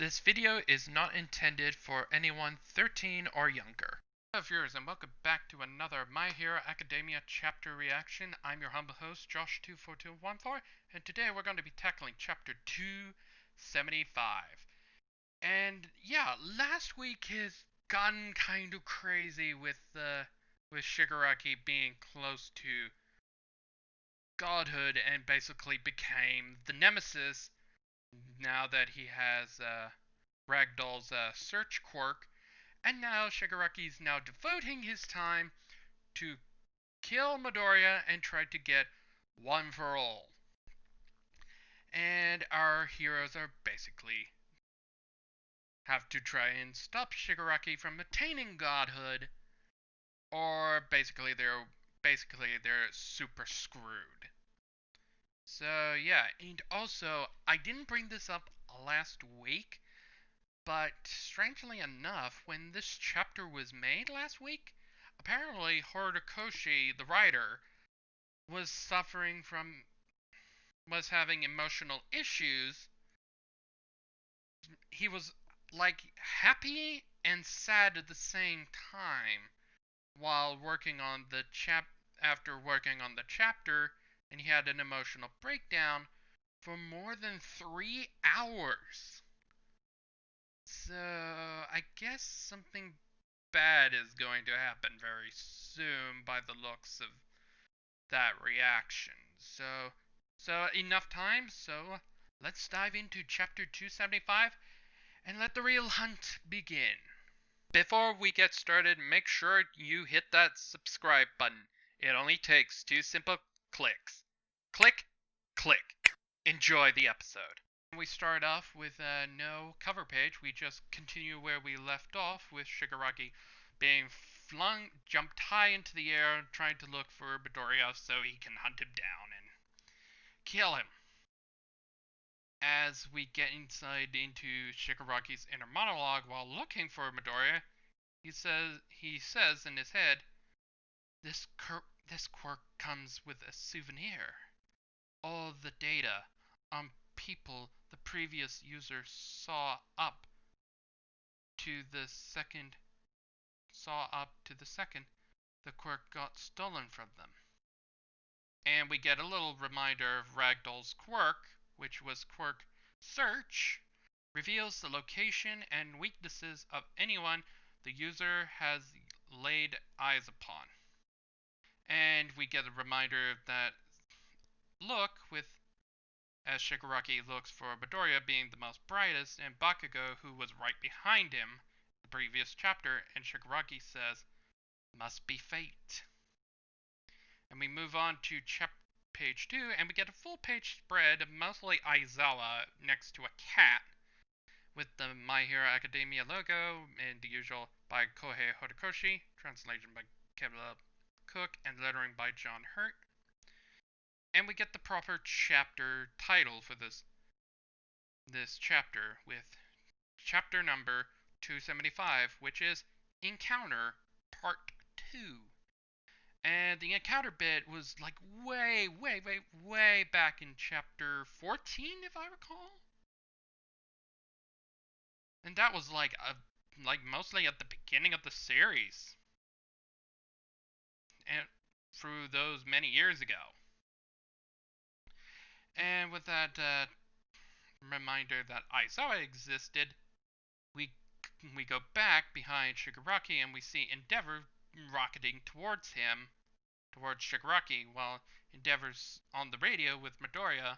This video is not intended for anyone 13 or younger. Hello viewers, and welcome back to another My Hero Academia chapter reaction. I'm your humble host, Josh24214, and today we're going to be tackling chapter 275. And yeah, last week has gotten kind of crazy with Shigaraki being close to godhood and basically became the nemesis now that he has Ragdoll's search quirk, and now Shigaraki's now devoting his time to kill Midoriya and try to get one for all. And our heroes are basically have to try and stop Shigaraki from attaining godhood, or basically they're super screwed. So yeah, and also I didn't bring this up last week, but strangely enough, when this chapter was made last week, apparently Horikoshi, the writer, was having emotional issues. He was like happy and sad at the same time while working on the after working on the chapter, and he had an emotional breakdown for more than 3 hours. So, I guess something bad is going to happen very soon by the looks of that reaction. So enough time, so let's dive into chapter 275 and let the real hunt begin. Before we get started, make sure you hit that subscribe button. It only takes 2 simple clicks. Click, click. Enjoy the episode. We start off with no cover page. We just continue where we left off with Shigaraki being jumped high into the air, trying to look for Midoriya so he can hunt him down and kill him. As we get inside into Shigaraki's inner monologue while looking for Midoriya, he says in his head, this quirk comes with a souvenir. All the data on people the previous user saw up to the second the quirk got stolen from them. And we get a little reminder of Ragdoll's quirk, which was quirk search, reveals the location and weaknesses of anyone the user has laid eyes upon. And we get a reminder of that look with as Shigaraki looks for Midoriya being the most brightest, and Bakugo, who was right behind him the previous chapter, and Shigaraki says, must be fate. And we move on to page 2, and we get a full page spread of mostly Aizawa next to a cat, with the My Hero Academia logo, and the usual by Kohei Horikoshi, translation by Kevin Cook, and lettering by John Hurt. And we get the proper chapter title for this chapter with chapter number 275, which is Encounter Part 2. And the encounter bit was like way back in chapter 14, if I recall. And that was like mostly at the beginning of the series. And through those many years ago. And with that reminder that Aizawa existed, we go back behind Shigaraki and we see Endeavor rocketing towards Shigaraki, while Endeavor's on the radio with Midoriya,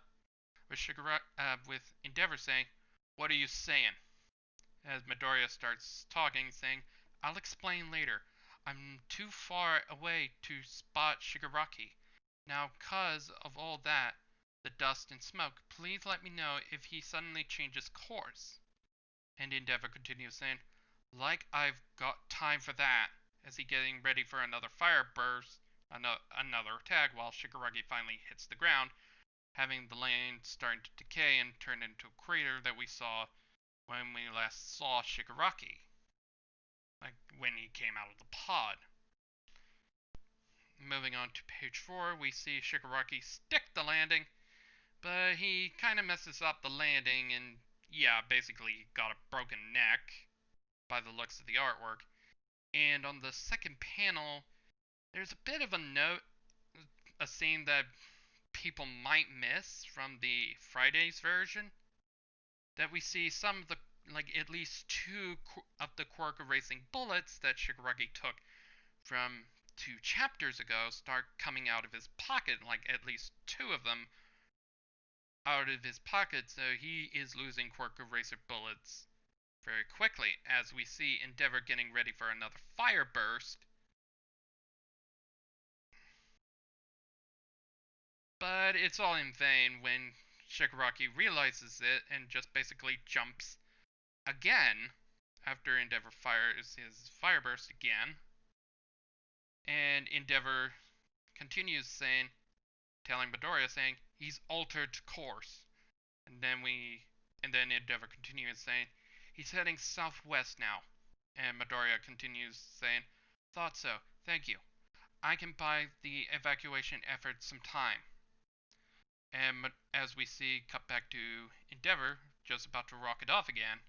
with Endeavor saying, "What are you saying?" As Midoriya starts talking, saying, "I'll explain later. I'm too far away to spot Shigaraki. Now, 'cause of all that, the dust and smoke, please let me know if he suddenly changes course." And Endeavor continues saying, "Like I've got time for that," as he getting ready for another fire burst, another attack, while Shigaraki finally hits the ground, having the land starting to decay and turn into a crater that we saw when we last saw Shigaraki, like when he came out of the pod. Moving on to page 4, we see Shigaraki stick the landing, but he kind of messes up the landing and yeah, basically got a broken neck by the looks of the artwork. And on the second panel, there's a bit of a note, a scene that people might miss from the Fridays version. That we see some of the, like at least two of the quirk erasing bullets that Shigaraki took from 2 chapters ago start coming out of his pocket, like at least two of them out of his pocket, so he is losing quirk eraser bullets very quickly, as we see Endeavor getting ready for another fire burst. But it's all in vain when Shigaraki realizes it and just basically jumps again after Endeavor fires his fire burst again. And Endeavor continues saying, telling Midoriya, saying he's altered course. And then Endeavor continues saying he's heading southwest now. And Midoriya continues saying, thought so, thank you. I can buy the evacuation effort some time. And as we see, cut back to Endeavor, just about to rocket off again.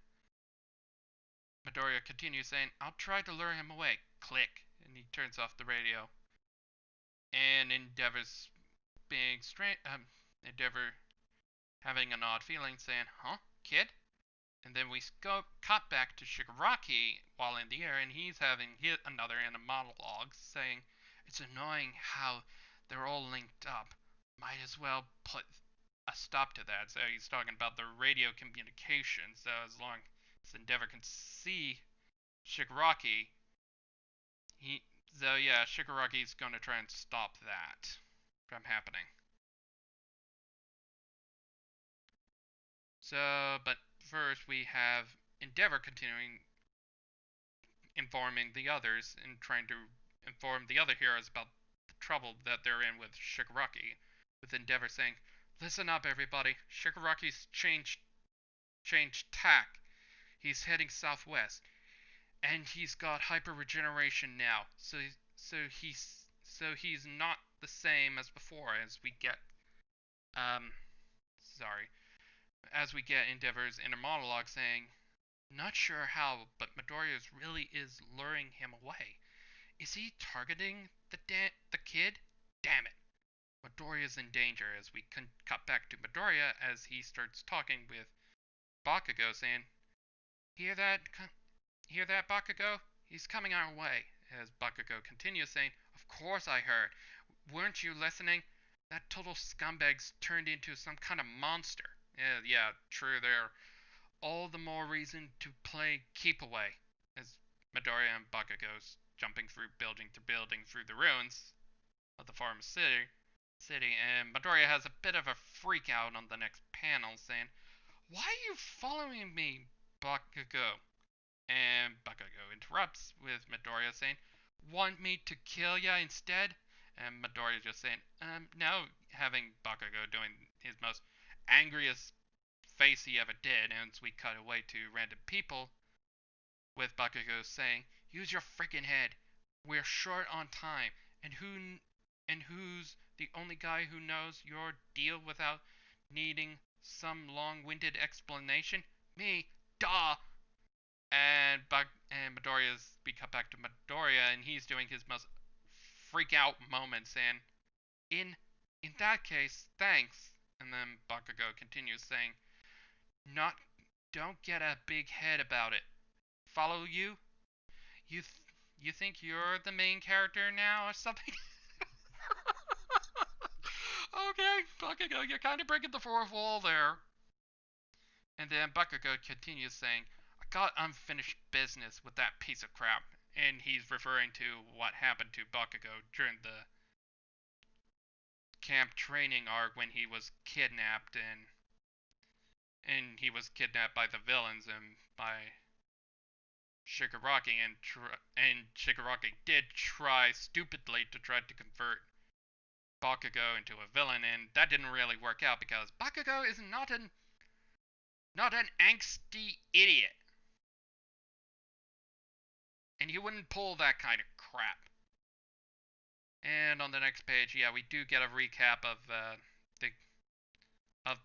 Midoriya continues saying, I'll try to lure him away. Click. And he turns off the radio. And Endeavor's being strange. Endeavor having an odd feeling, saying, huh, kid? And then we cut back to Shigaraki while in the air, and he's having another inner monologue, saying, it's annoying how they're all linked up. Might as well put a stop to that. So he's talking about the radio communication, so as long as Endeavor can see Shigaraki, Shigaraki's going to try and stop that from happening. So, but first we have Endeavor continuing informing the others and trying to inform the other heroes about the trouble that they're in with Shigaraki, with Endeavor saying, listen up everybody, Shigaraki's changed tack. He's heading southwest. And he's got hyper regeneration now. So he's not the same as before um sorry. As we get Endeavor's inner monologue saying, not sure how, but Midoriya really is luring him away. Is he targeting the kid? Damn it. Midoriya's in danger as we cut back to Midoriya as he starts talking with Bakugo saying, Hear that? Hear that, Bakugo? He's coming our way. As Bakugo continues saying, Of course I heard. Weren't you listening? That total scumbag's turned into some kind of monster. Yeah, true there. All the more reason to play keep away. As Midoriya and Bakugo's jumping through building to building through the ruins of the former city, and Midoriya has a bit of a freak out on the next panel saying, Why are you following me, Bakugo? And Bakugo interrupts with Midoriya saying, Want me to kill ya instead? And Midoriya just saying, no, having Bakugo doing his most angriest face he ever did, and we cut away to random people with Bakugo saying, Use your freaking head. We're short on time, and who's the only guy who knows your deal without needing some long-winded explanation? Me, duh. And we cut back to Midoriya, and he's doing his most freak out moment, saying, "In in that case, thanks." And then Bakugo continues saying, "Not, don't get a big head about it. Follow you? You th- you think you're the main character now or something?" Okay, Bakugo, you're kind of breaking the fourth wall there. And then Bakugo continues saying, I got unfinished business with that piece of crap. And he's referring to what happened to Bakugo during the camp training arc when he was kidnapped and he was kidnapped by the villains and by Shigaraki and Shigaraki did try stupidly to try to convert Bakugo into a villain, and that didn't really work out because Bakugo is not an angsty idiot. And he wouldn't pull that kind of crap. And on the next page, yeah, we do get a recap of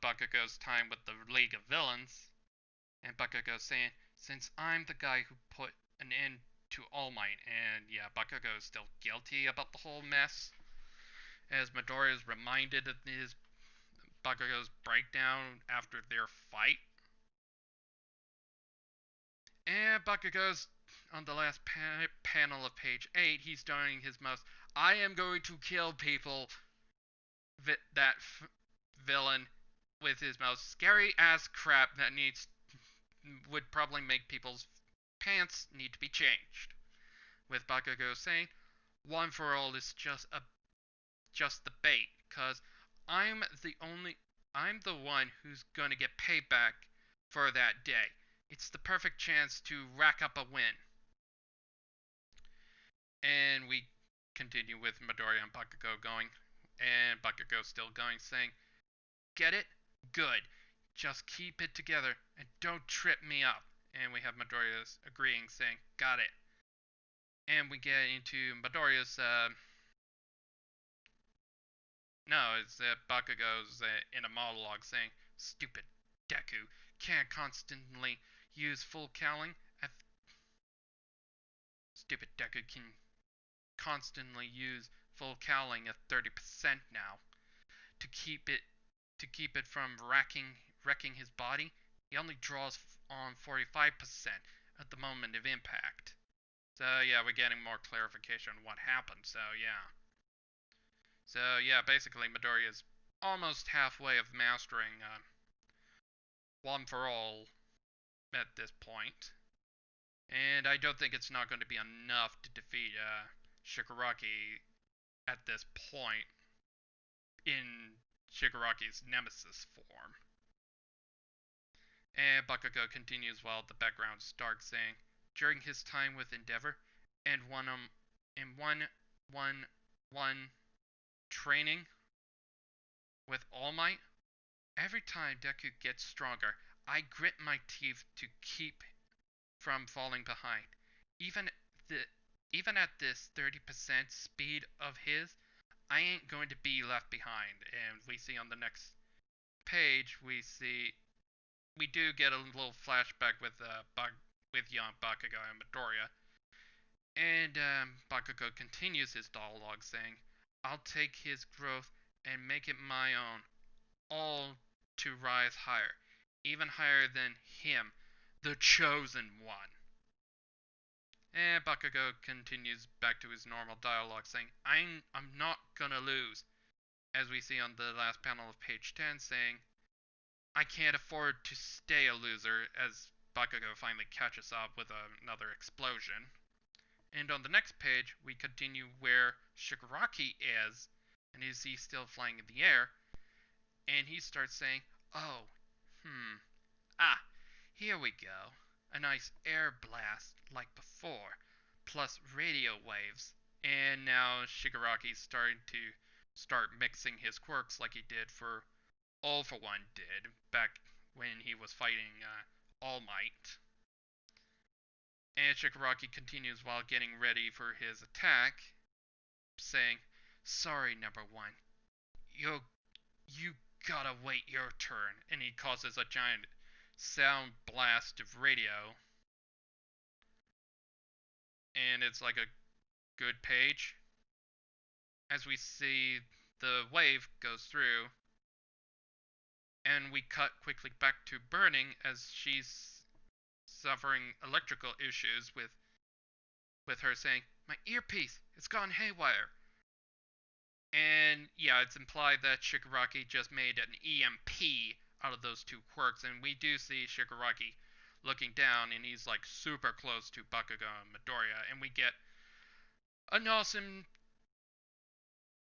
Bakugo's time with the League of Villains. And Bakugo saying, since I'm the guy who put an end to All Might, and yeah, Bakugo is still guilty about the whole mess, as Midoriya is reminded of his Bakugo's breakdown after their fight. And Bakugo's on the last panel of page 8, he's doing his most I am going to kill people that villain with his most scary ass crap that would probably make people's pants need to be changed. With Bakugo saying, "One for all is just the bait, cause I'm the only I'm the one who's gonna get payback for that day. It's the perfect chance to rack up a win." And we continue with Midoriya and Bakugo going, and Bakugo still going, saying, "Get it? Good. Just keep it together and don't trip me up." And we have Midoriya agreeing, saying, "Got it." And we get into Midoriya's no, it's Bakugo's in a monologue saying, "Stupid Deku can't constantly use full cowling. Stupid Deku can constantly use full cowling at 30% now to keep it from wrecking his body. He only draws on 45% at the moment of impact." So yeah, we're getting more clarification on what happened. So yeah, basically Midoriya is almost halfway of mastering One for All at this point. And I don't think it's not going to be enough to defeat Shigaraki at this point in Shigaraki's nemesis form. And Bakugo continues while the background starts saying, during his time with Endeavor and one training with All Might, every time Deku gets stronger, I grit my teeth to keep from falling behind. Even the even at this 30% speed of his, I ain't going to be left behind. And we see on the next page, we do get a little flashback with young Bakugo and Midoriya. And Bakugo continues his dialogue saying, "I'll take his growth and make it my own, all to rise higher, even higher than him, the chosen one." And Bakugo continues back to his normal dialogue saying, I'm not gonna lose. As we see on the last panel of page 10 saying, "I can't afford to stay a loser," as Bakugo finally catches up with another explosion. And on the next page, we continue where Shigaraki is, and is he still flying in the air? And he starts saying, "Oh, ah, here we go. A nice air blast like before, plus radio waves." And now Shigaraki's starting to mixing his quirks like he did for All For One did back when he was fighting All Might. And Shigaraki continues while getting ready for his attack, saying, "Sorry, number one. You gotta wait your turn." And he causes a giant sound blast of radio. And it's like a good page. As we see the wave goes through, and we cut quickly back to Burning as she's suffering electrical issues with her saying, "My earpiece, it's gone haywire." And yeah, it's implied that Shigaraki just made an EMP out of those two quirks, and we do see Shigaraki looking down, and he's like super close to Bakugo and Midoriya, and we get an awesome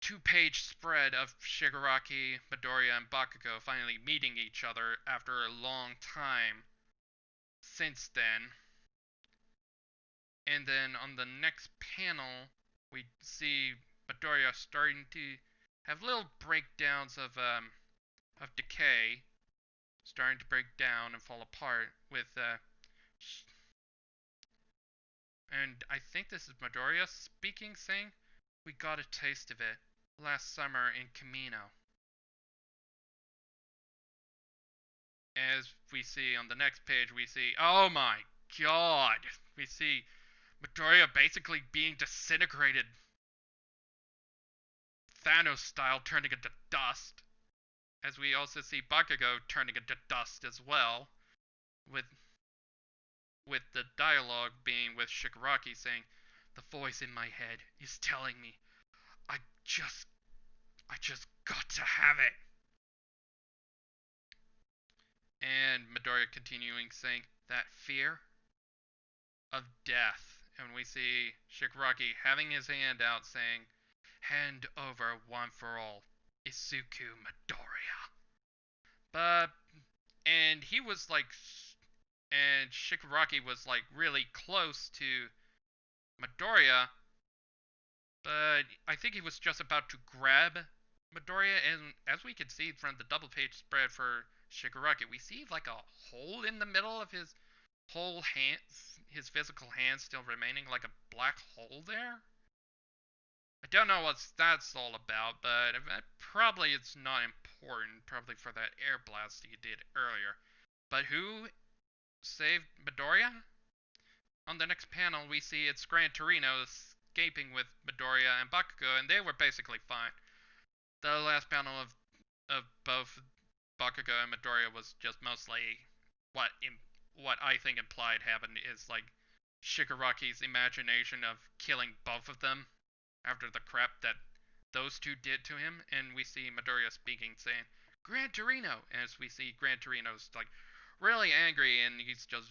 2-page spread of Shigaraki, Midoriya, and Bakugo finally meeting each other after a long time since then. And then on the next panel, we see Midoriya starting to have little breakdowns of decay, starting to break down and fall apart with and I think this is Midoriya speaking, saying, "We got a taste of it last summer in Kamino." As we see on the next page, we see, oh my god, we see Midoriya basically being disintegrated, Thanos style, turning into dust. As we also see Bakugo turning into dust as well, with the dialogue being with Shigaraki saying, "The voice in my head is telling me I just I just got to have it." And Midoriya continuing saying that fear of death. And we see Shigaraki having his hand out saying, "Hand over one for all, Isuku Midoriya." But and he was like and Shigaraki was like really close to Midoriya, but I think he was just about to grab Midoriya, and as we can see from the double page spread for Shigaraki, we see like a hole in the middle of his whole hand, his physical hand still remaining like a black hole there. I don't know what that's all about, but probably it's not important, probably for that air blast he did earlier. But who saved Midoriya? On the next panel, we see it's Gran Torino escaping with Midoriya and Bakugo, and they were basically fine. The last panel of both Bakugo and Midoriya was just mostly what what I think implied happened is like Shigaraki's imagination of killing both of them after the crap that those two did to him, and we see Midoriya speaking, saying, "Gran Torino," as we see Gran Torino's like really angry, and he's just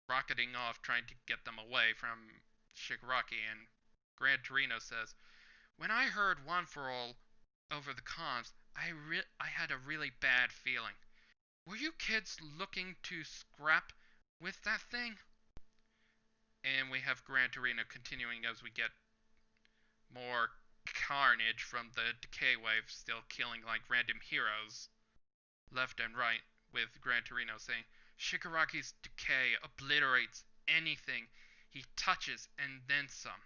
rocketing off trying to get them away from Shigaraki, and Gran Torino says, "When I heard One for All over the comms, I had a really bad feeling. Were you kids looking to scrap with that thing?" And we have Gran Torino continuing as we get more carnage from the decay wave still killing like random heroes left and right, with Gran Torino saying, "Shigaraki's decay obliterates anything he touches and then some.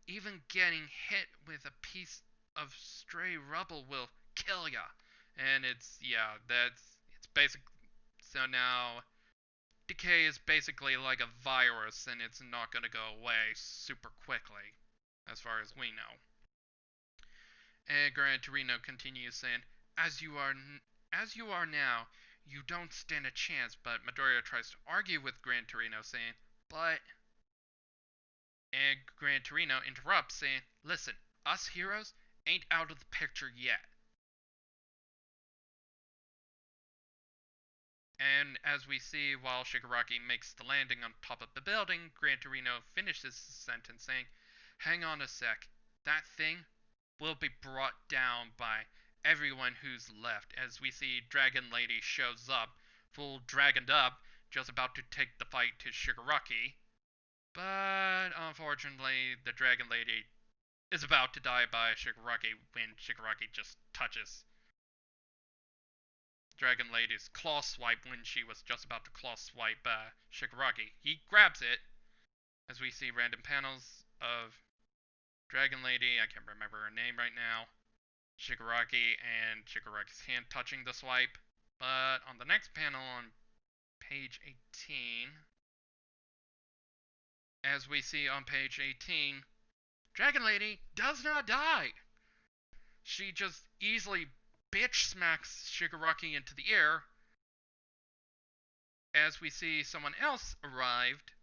Even getting hit with a piece of stray rubble will kill ya." And it's basic. So now decay is basically like a virus, and it's not gonna go away super quickly, as far as we know. And Gran Torino continues saying, "As you are, as you are now, you don't stand a chance." But Midoriya tries to argue with Gran Torino, saying, "But," and Gran Torino interrupts, saying, "Listen, us heroes ain't out of the picture yet." And as we see, while Shigaraki makes the landing on top of the building, Gran Torino finishes his sentence saying, "Hang on a sec. That thing will be brought down by everyone who's left." As we see Dragon Lady shows up, full dragoned up, just about to take the fight to Shigaraki. But unfortunately, the Dragon Lady is about to die by Shigaraki when Shigaraki just touches Dragon Lady's claw swipe when she was just about to claw swipe Shigaraki. He grabs it, as we see random panels of Dragon Lady, I can't remember her name right now, Shigaraki, and Shigaraki's hand touching the swipe. But on the next panel on page 18, as we see on page 18, Dragon Lady does not die. She just easily bitch smacks Shigaraki into the air, as we see someone else arrived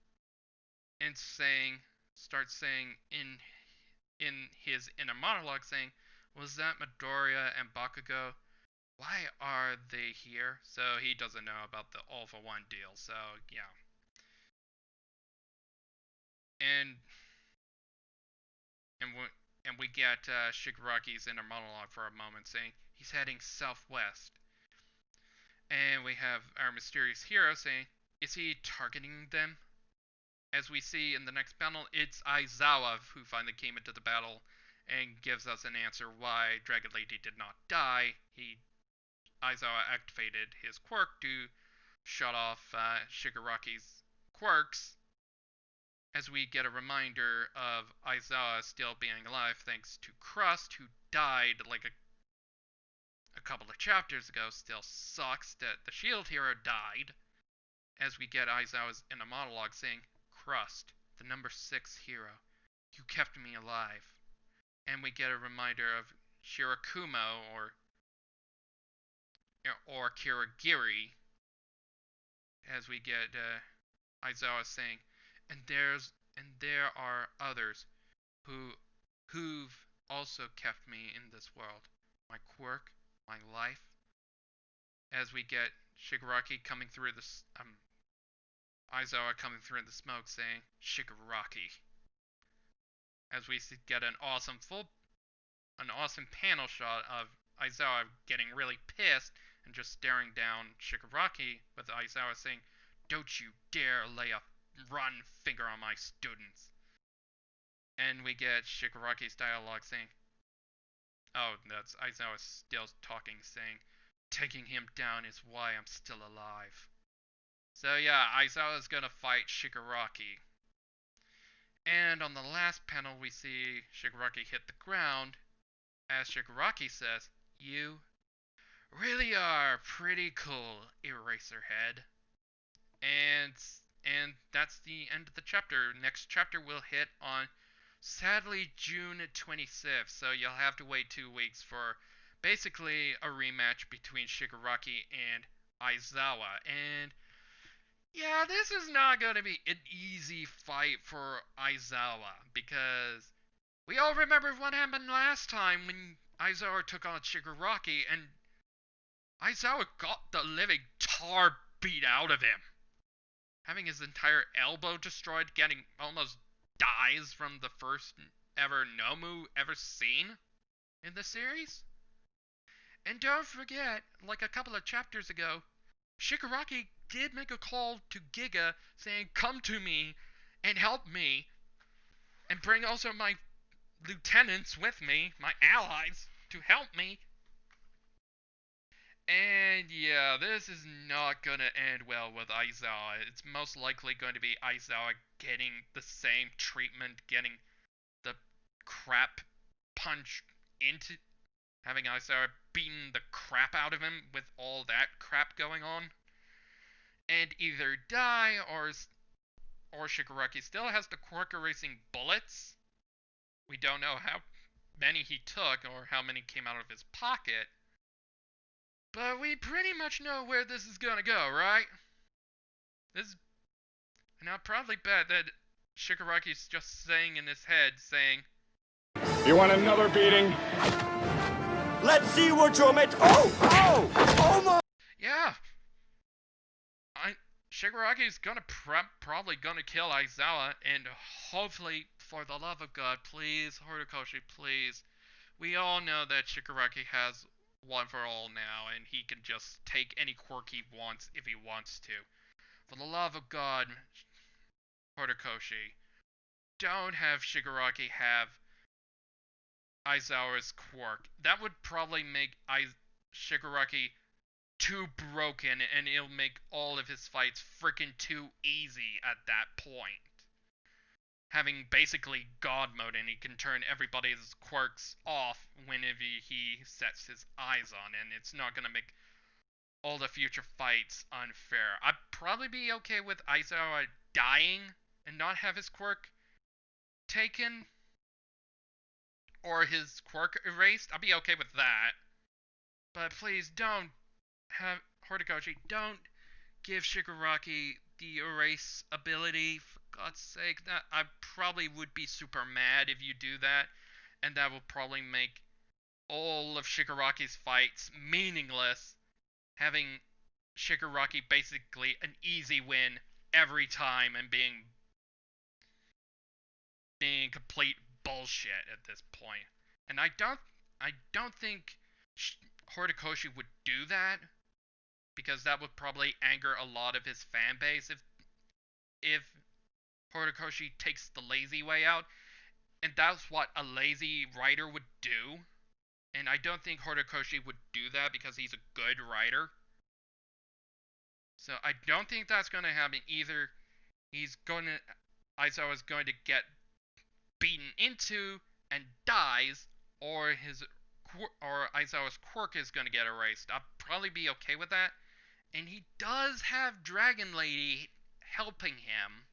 and starts saying in his inner monologue, saying, "Was that Midoriya and Bakugo? Why are they here?" So he doesn't know about the All for One deal. So yeah, and and we and we get Shigaraki's inner monologue for a moment, saying he's heading southwest, and we have our mysterious hero saying, "Is he targeting them?" As we see in the next panel, it's Aizawa who finally came into the battle and gives us an answer why Dragon Lady did not die. Aizawa activated his quirk to shut off Shigaraki's quirks, as we get a reminder of Aizawa still being alive thanks to Crust, who died like a couple of chapters ago still sucks that the shield hero died, as we get Aizawa's in a monologue saying, Crust, the number 6 hero, you kept me alive. And we get a reminder of Shirakumo or Kirigiri, as we get Aizawa saying, and there are others who've also kept me in this world. My quirk, my life. As we get Shigaraki coming through Aizawa coming through the smoke saying, Shigaraki. As we get an awesome panel shot of Aizawa getting really pissed and just staring down Shigaraki, with Aizawa saying, don't you dare lay a rotten finger on my students. And we get Shigaraki's dialogue saying, oh, that's Aizawa still talking, saying, taking him down is why I'm still alive. So yeah, Aizawa's gonna fight Shigaraki. And on the last panel, we see Shigaraki hit the ground, as Shigaraki says, you really are pretty cool, Eraserhead. And that's the end of the chapter. Next chapter will hit on, sadly, June 25th, so you'll have to wait 2 weeks for basically a rematch between Shigaraki and Aizawa. And yeah, this is not going to be an easy fight for Aizawa, because we all remember what happened last time when Aizawa took on Shigaraki, and Aizawa got the living tar beat out of him. Having his entire elbow destroyed, getting almost dies from the first ever Nomu ever seen in the series. And don't forget, like a couple of chapters ago, Shigaraki did make a call to Giga saying, come to me and help me, and bring also my lieutenants with me, my allies, to help me. And yeah, this is not going to end well with Aizawa. It's most likely going to be Aizawa getting the same treatment, getting the crap punched into, having Aizawa beaten the crap out of him with all that crap going on, and either die or Shigaraki still has the quirk erasing bullets. We don't know how many he took or how many came out of his pocket. But we pretty much know where this is gonna go, right? And I'll probably bet that Shigaraki's just saying in his head, saying, you want another beating? Let's see what you're made. Oh my! Yeah. Shigaraki's probably gonna kill Aizawa, and hopefully, for the love of God, please, Horikoshi, please. We all know that Shigaraki has one for all now, and he can just take any quirk he wants if he wants to. For the love of God, Horikoshi, don't have Shigaraki have Aizawa's quirk. That would probably make Shigaraki too broken, and it'll make all of his fights freaking too easy at that point. Having basically God mode, and he can turn everybody's quirks off whenever he sets his eyes on, and it's not gonna make all the future fights unfair. I'd probably be okay with Aizawa dying and not have his quirk taken or his quirk erased. I'd be okay with that. But please don't have Horikoshi, don't give Shigaraki the erase ability, for God's sake. That I probably would be super mad if you do that, and that will probably make all of Shigaraki's fights meaningless, having Shigaraki basically an easy win every time and being complete bullshit at this point. And I don't think Horikoshi would do that, because that would probably anger a lot of his fan base if Horikoshi takes the lazy way out, and that's what a lazy writer would do. And I don't think Horikoshi would do that because he's a good writer. So I don't think that's going to happen. Either Aizawa's going to get beaten into and dies, or his Aizawa's quirk is going to get erased. I'll probably be okay with that. And he does have Dragon Lady helping him.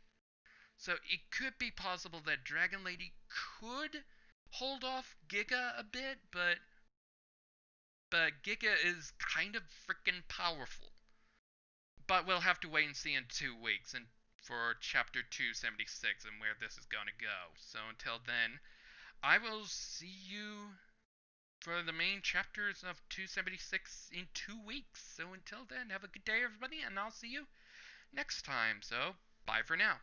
So it could be possible that Dragon Lady could hold off Giga a bit, but Giga is kind of freaking powerful. But we'll have to wait and see in 2 weeks and for chapter 276 and where this is going to go. So until then, I will see you for the main chapters of 276 in 2 weeks. So until then, have a good day, everybody, and I'll see you next time. So, bye for now.